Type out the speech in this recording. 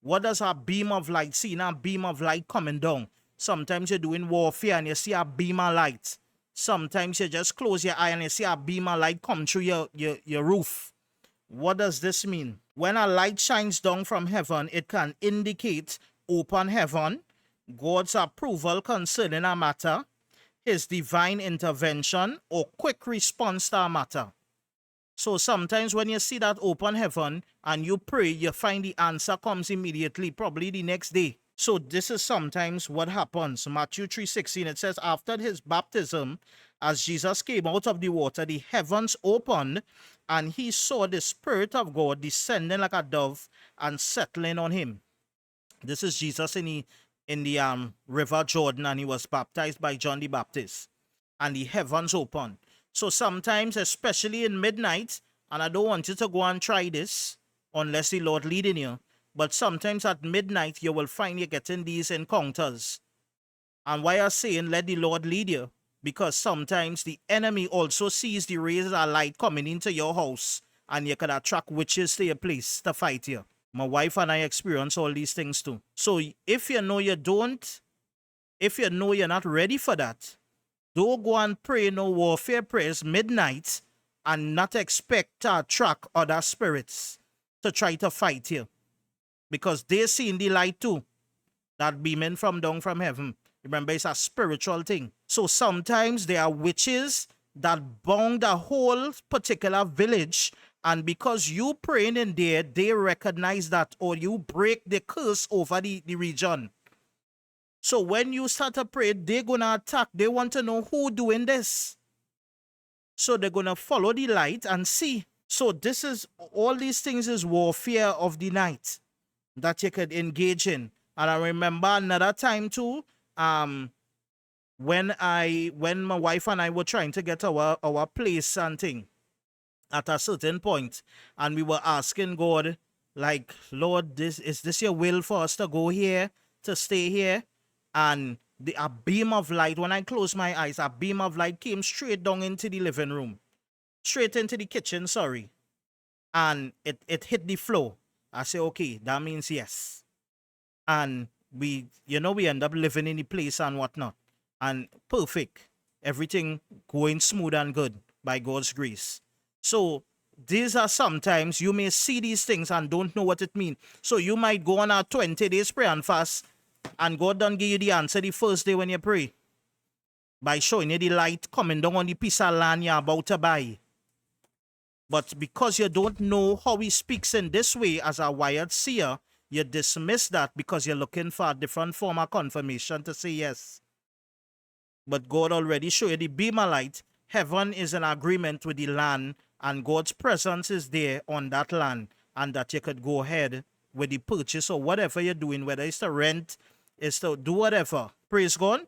What does a beam of light? See, a beam of light coming down. Sometimes you're doing warfare and you see a beam of light. Sometimes you just close your eye and you see a beam of light come through your roof. What does this mean? When a light shines down from heaven, it can indicate open heaven, God's approval concerning a matter, his divine intervention, or quick response to a matter. So sometimes when you see that open heaven and you pray, you find the answer comes immediately, probably the next day. So this is sometimes what happens. Matthew 3:16, it says, after his baptism, as Jesus came out of the water, the heavens opened, and he saw the Spirit of God descending like a dove and settling on him. This is Jesus in the river Jordan, and he was baptized by John the Baptist, and the heavens opened. So sometimes, especially in midnight, and I don't want you to go and try this unless the Lord leading you, but sometimes at midnight you will find you getting these encounters. And why I'm saying let the Lord lead you, because sometimes the enemy also sees the rays of light coming into your house, and you can attract witches to your place to fight you. My wife and I experience all these things too. So if you know you don't, if you know you're not ready for that, don't go and pray no warfare prayers midnight and not expect to attract other spirits to try to fight you. Because they see the light too, that beaming from down from heaven. Remember, it's a spiritual thing. So sometimes there are witches that bound a whole particular village, and because you praying in there, they recognize that, or you break the curse over the region. So when you start to pray, they're going to attack. They want to know who doing this. So they're going to follow the light and see. So this is, all these things is warfare of the night that you could engage in. And I remember another time too, when my wife and I were trying to get our place and thing at a certain point, and we were asking God, like, Lord, is this your will for us to go here, to stay here? And a beam of light, when I closed my eyes, a beam of light came straight down into the living room, straight into the kitchen, sorry. And it hit the floor. I say, okay, that means yes. And we end up living in the place and whatnot. And perfect. Everything going smooth and good by God's grace. So these are sometimes you may see these things and don't know what it means. So you might go on a 20 days prayer and fast, and God don't give you the answer the first day when you pray, by showing you the light coming down on the piece of land you're about to buy. But because you don't know how he speaks in this way as a wired seer, you dismiss that because you're looking for a different form of confirmation to say yes. But God already showed you the beam of light. Heaven is in agreement with the land, and God's presence is there on that land, and that you could go ahead with the purchase or whatever you're doing, whether it's to rent, it's to do whatever. Praise God.